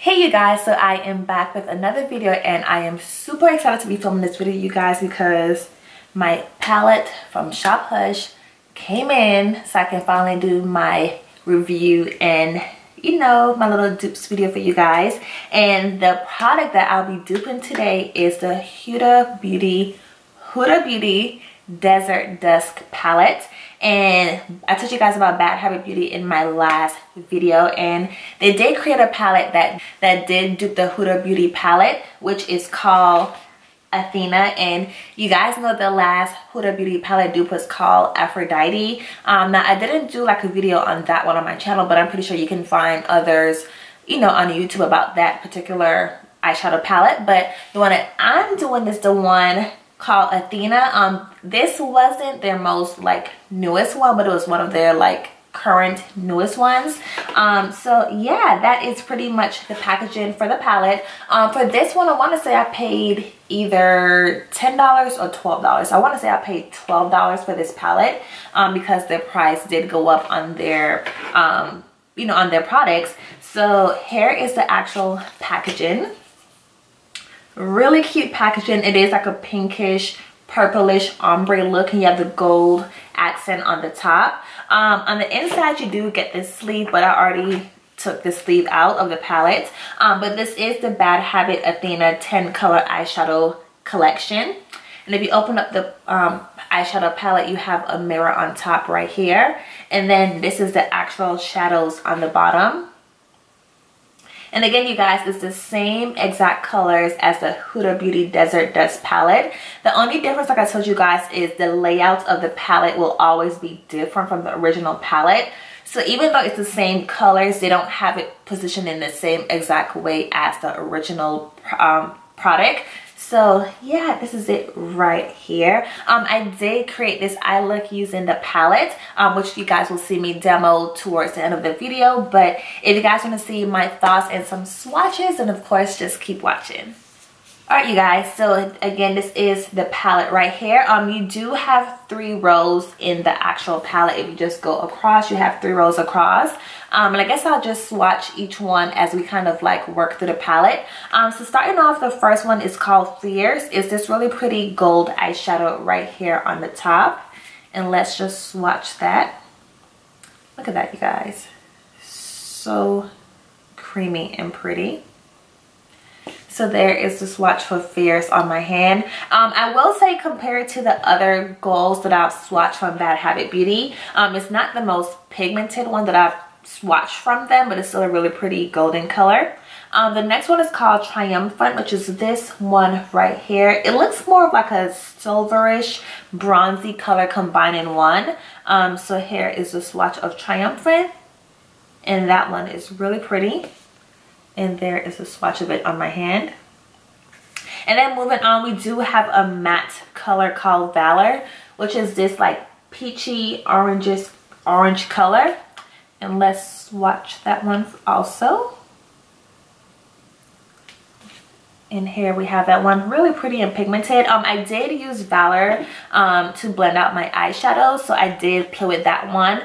Hey you guys, so I am back with another video and I am super excited to be filming this video, you guys, because my palette from Shop Hush came in so I can finally do my review and my little dupes video for you guys. And the product that I'll be duping today is the Huda Beauty Desert Dusk palette. And I told you guys about Bad Habit Beauty in my last video, and they did create a palette that did dupe the Huda Beauty palette, which is called Athena. And you guys know the last Huda Beauty palette dupe was called Aphrodite. Now I didn't do like a video on that one on my channel, but I'm pretty sure you can find others on YouTube about that particular eyeshadow palette. But the one that I'm doing is the one called Athena. This wasn't their most newest one, but it was one of their current newest ones. So yeah, that is pretty much the packaging for the palette. For this one, I want to say I paid either $10 or $12. I want to say I paid $12 for this palette because their price did go up on their on their products. So here is the actual packaging. Really cute packaging. It is like a pinkish purplish ombre look, and you have the gold accent on the top. On the inside you do get this sleeve, but I already took the sleeve out of the palette. But this is the Bad Habit Athena 10 color eyeshadow collection. And if you open up the eyeshadow palette, you have a mirror on top right here, and then this is the actual shadows on the bottom. And again, you guys, it's the same exact colors as the Huda Beauty Desert Dusk palette. The only difference, like I told you guys, is the layout of the palette will always be different from the original palette. So even though it's the same colors, they don't have it positioned in the same exact way as the original product. So yeah, this is it right here. I did create this eye look using the palette, which you guys will see me demo towards the end of the video. But if you guys want to see my thoughts and some swatches, then of course just keep watching. Alright you guys, so again, this is the palette right here. You do have 3 rows in the actual palette. If you just go across, you have 3 rows across. And I guess I'll just swatch each one as we kind of work through the palette. So starting off, the first one is called Fierce. It's this really pretty gold eyeshadow right here on the top. And let's just swatch that. Look at that, you guys. So creamy and pretty. So there is the swatch for Fierce on my hand. I will say, compared to the other golds that I've swatched from Bad Habit Beauty, it's not the most pigmented one that I've swatched from them, but it's still a really pretty golden color. The next one is called Triumphant, which is this one right here. It looks more of like a silverish, bronzy color combined in one. So here is the swatch of Triumphant, and that one is really pretty. And there is a swatch of it on my hand. And then moving on, we do have a matte color called Valor, which is this peachy orange color. And let's swatch that one also. And here we have that one, really pretty and pigmented. I did use Valor to blend out my eyeshadows, so I did play with that one.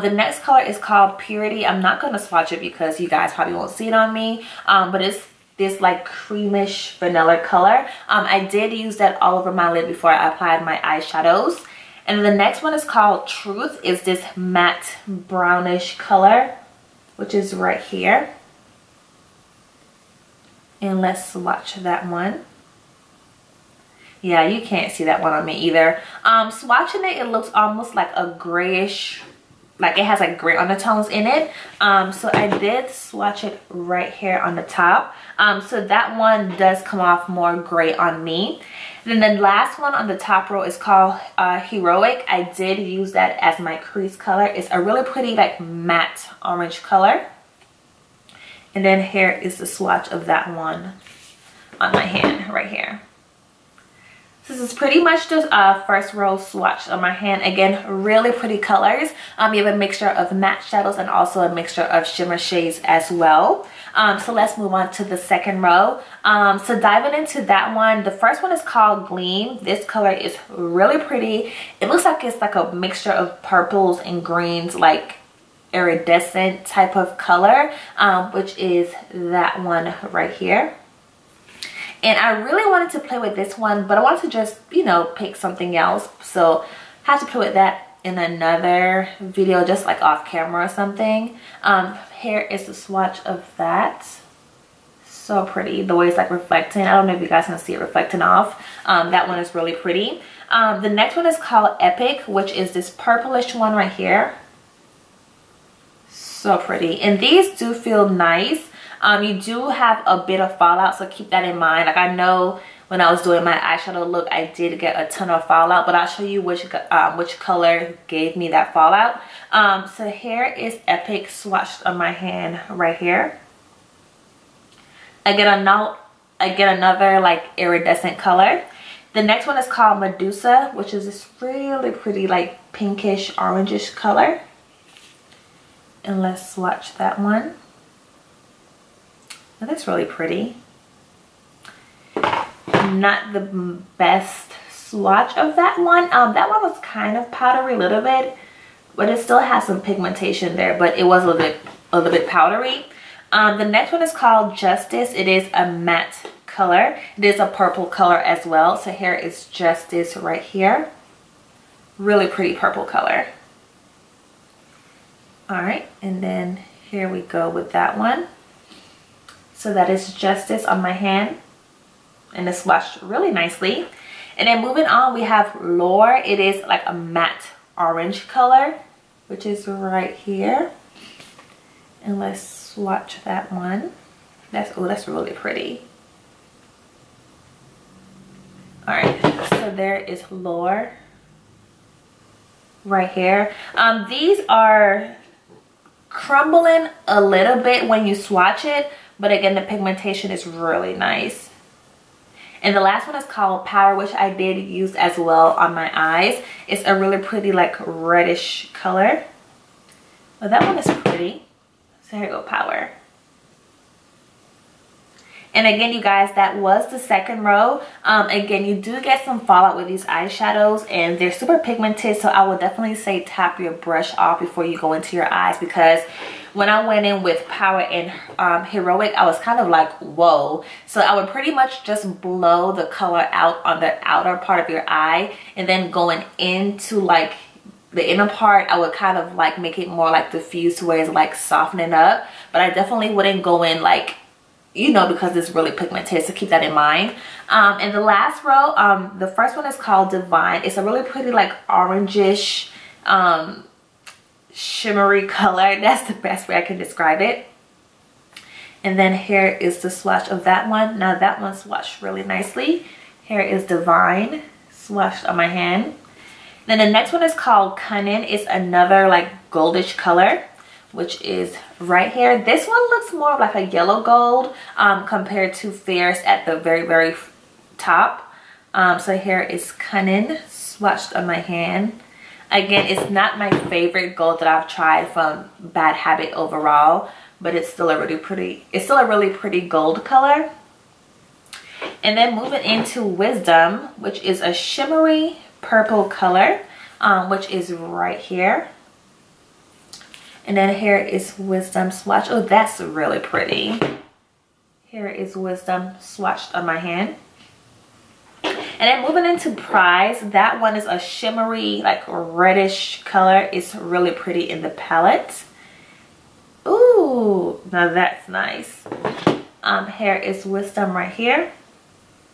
The next color is called Purity. I'm not going to swatch it because you guys probably won't see it on me, but it's this creamish vanilla color. I did use that all over my lid before I applied my eyeshadows. And the next one is called Truth. Is this matte brownish color, which is right here. And let's swatch that one. Yeah, you can't see that one on me either. Swatching it, it looks almost like a grayish, it has gray undertones in it. So I did swatch it right here on the top. So that one does come off more gray on me. Then the last one on the top row is called Heroic. I did use that as my crease color. It's a really pretty matte orange color. And then here is the swatch of that one on my hand right here. This is pretty much the first row swatch on my hand. Again, really pretty colors. You have a mixture of matte shadows and also a mixture of shimmer shades as well. So let's move on to the second row. So diving into that one, the first one is called Gleam. This color is really pretty. It looks like it's a mixture of purples and greens, iridescent type of color, which is that one right here. And I really wanted to play with this one, but I wanted to just, you know, pick something else. So I have to play with that in another video, just like off camera or something. Here is the swatch of that. So pretty, the way it's like reflecting. I don't know if you guys can see it reflecting off. That one is really pretty. The next one is called Epic, which is this purplish one right here. So pretty. And these do feel nice. You do have a bit of fallout, so keep that in mind. Like, I know when I was doing my eyeshadow look, I did get a ton of fallout, but I'll show you which color gave me that fallout. So here is Epic swatched on my hand right here. I get another like iridescent color. The next one is called Medusa, which is this really pretty like pinkish orangish color. And let's swatch that one. Oh, that's really pretty. Not the best swatch of that one. That one was kind of powdery a little bit, but it still has some pigmentation there, but it was a little bit powdery. The next one is called Justice. It is a matte color. It is a purple color as well. So here is Justice right here. Really pretty purple color. All right, and then here we go with that one. So that is Justice on my hand, and it's swatched really nicely. And then moving on, we have Lore. It is like a matte orange color, which is right here. And let's swatch that one. That's really pretty. All right, so there is Lore right here. These are crumbling a little bit when you swatch it, but again, the pigmentation is really nice. And the last one is called Power, which I did use as well on my eyes. It's a really pretty like reddish color. Well, that one is pretty. So here we go, Power. And again, you guys, that was the second row. Again, you do get some fallout with these eyeshadows, and they're super pigmented, so I would definitely say tap your brush off before you go into your eyes, because when I went in with Power and Heroic, I was kind of like, whoa. So I would pretty much just blow the color out on the outer part of your eye, and then going into like the inner part, I would kind of like make it more like diffuse to where it's like softening up. But I definitely wouldn't go in like, you know, because it's really pigmented, so keep that in mind. And the last row, the first one is called Divine. It's a really pretty like orangish shimmery color. That's the best way I can describe it. And then here is the swatch of that one. Now that one swatched really nicely. Here is Divine swatched on my hand. Then the next one is called Cunning. It's another like goldish color, which is right here. This one looks more like a yellow gold compared to Fierce at the very top. So here is Cunning swatched on my hand. Again, it's not my favorite gold that I've tried from Bad Habit overall, but it's still a really pretty gold color. And then moving into Wisdom, which is a shimmery purple color, which is right here. And then here is Wisdom swatch. Oh, that's really pretty. Here is Wisdom swatched on my hand. And then moving into Prize, that one is a shimmery, like reddish color. It's really pretty in the palette. Ooh, now that's nice. Here is Wisdom right here.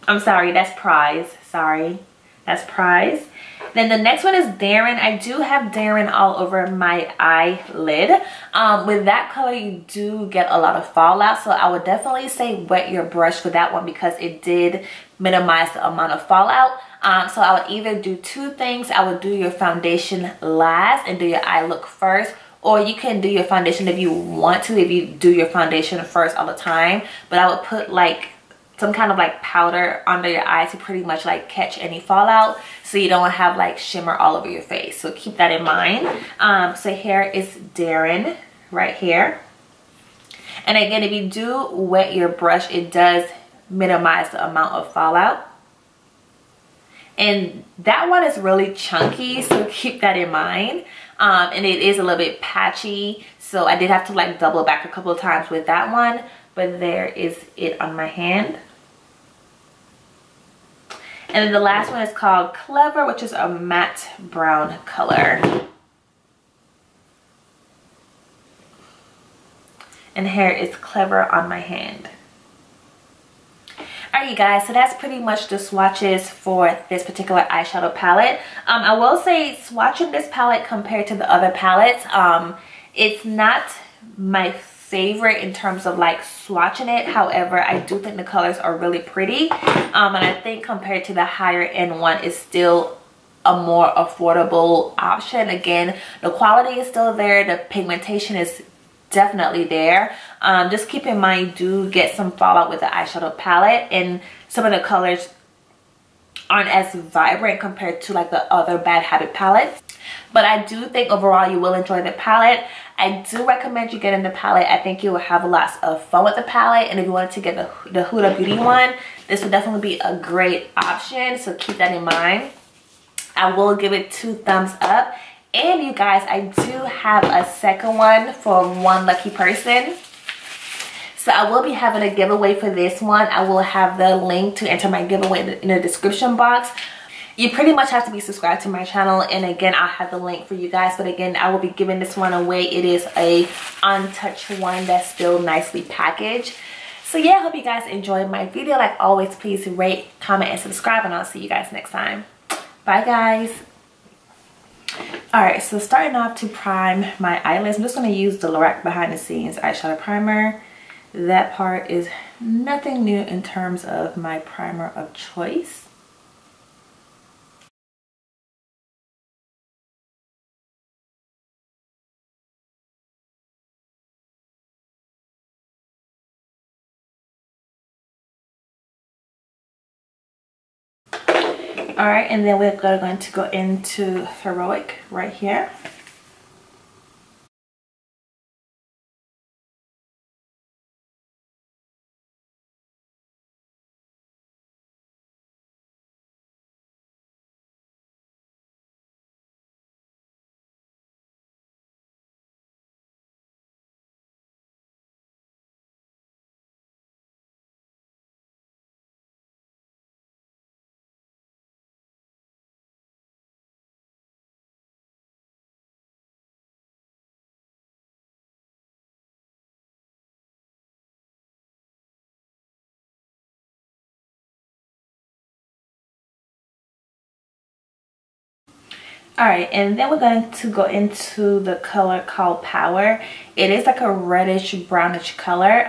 I'm sorry, that's Prize. Sorry, that's Prize. Then the next one is Daring. I do have Daring all over my eyelid. With that color, you do get a lot of fallout. So I would definitely say wet your brush for that one, because it did minimize the amount of fallout. So I would either do two things. I would do your foundation last and do your eye look first. Or you can do your foundation if you want to, if you do your foundation first all the time. But I would put like some kind of like powder under your eye to pretty much like catch any fallout, so you don't have like shimmer all over your face. So keep that in mind. So here is Daring right here. And again, if you do wet your brush, it does minimize the amount of fallout. And that one is really chunky, so keep that in mind. and it is a little bit patchy, so I did have to like double back a couple of times with that one. But there is it on my hand. And then the last one is called Clever, which is a matte brown color. And here is Clever on my hand. Alright, you guys, so that's pretty much the swatches for this particular eyeshadow palette. I will say, swatching this palette compared to the other palettes, it's not my favorite in terms of like swatching it. However, I do think the colors are really pretty, and I think compared to the higher end one, it's still a more affordable option. Again, the quality is still there, the pigmentation is definitely there. Just keep in mind, do get some fallout with the eyeshadow palette, and some of the colors aren't as vibrant compared to like the other Bad Habit palettes. But I do think overall you will enjoy the palette. I do recommend you getting the palette. I think you will have lots of fun with the palette, and if you wanted to get the Huda Beauty one, this would definitely be a great option, so keep that in mind. I will give it 2 thumbs up. And you guys, I do have a second one for one lucky person. So I will be having a giveaway for this one. I will have the link to enter my giveaway in the description box. You pretty much have to be subscribed to my channel, and again, I'll have the link for you guys. But again, I will be giving this one away. It is a untouched one that's still nicely packaged. So yeah, I hope you guys enjoyed my video. Like always, please rate, comment, and subscribe, and I'll see you guys next time. Bye guys. Alright, so starting off to prime my eyelids, I'm just going to use the Lorac Behind the Scenes eyeshadow primer. That part is nothing new in terms of my primer of choice. Alright, and then we're going to go into Heroic right here. Alright, and then we're going to go into the color called Power. It is like a reddish brownish color,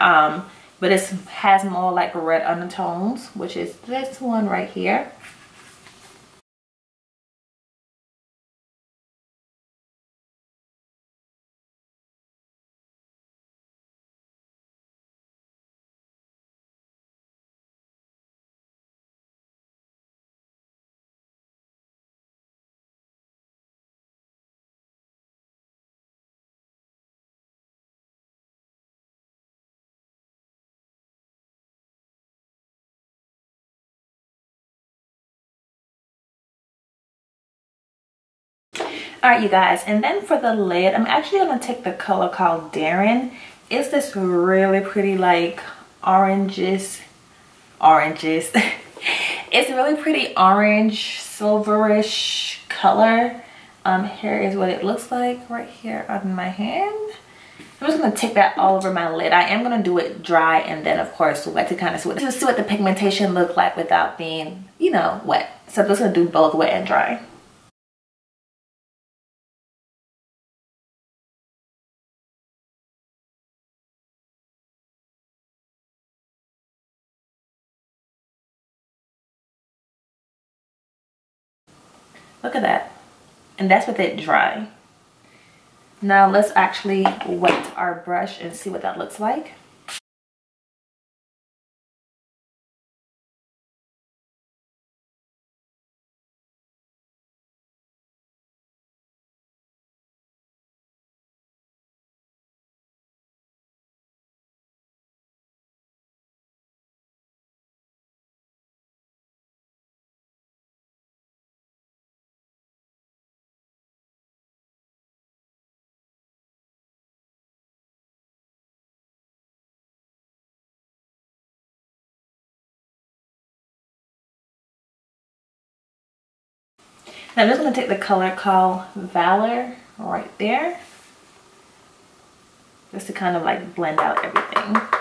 but it has more like red undertones, which is this one right here. Alright, you guys, and then for the lid, I'm actually going to take the color called Daring. It's this really pretty like oranges. It's really pretty orange silverish color. Here is what it looks like right here on my hand. I'm just going to take that all over my lid. I am going to do it dry and then of course wet to kind of see what the pigmentation look like without being, you know, wet. So I'm just going to do both wet and dry. Look at that. And that's with it dry. Now let's actually wet our brush and see what that looks like. And I'm just going to take the color called Valor right there, just to kind of like blend out everything.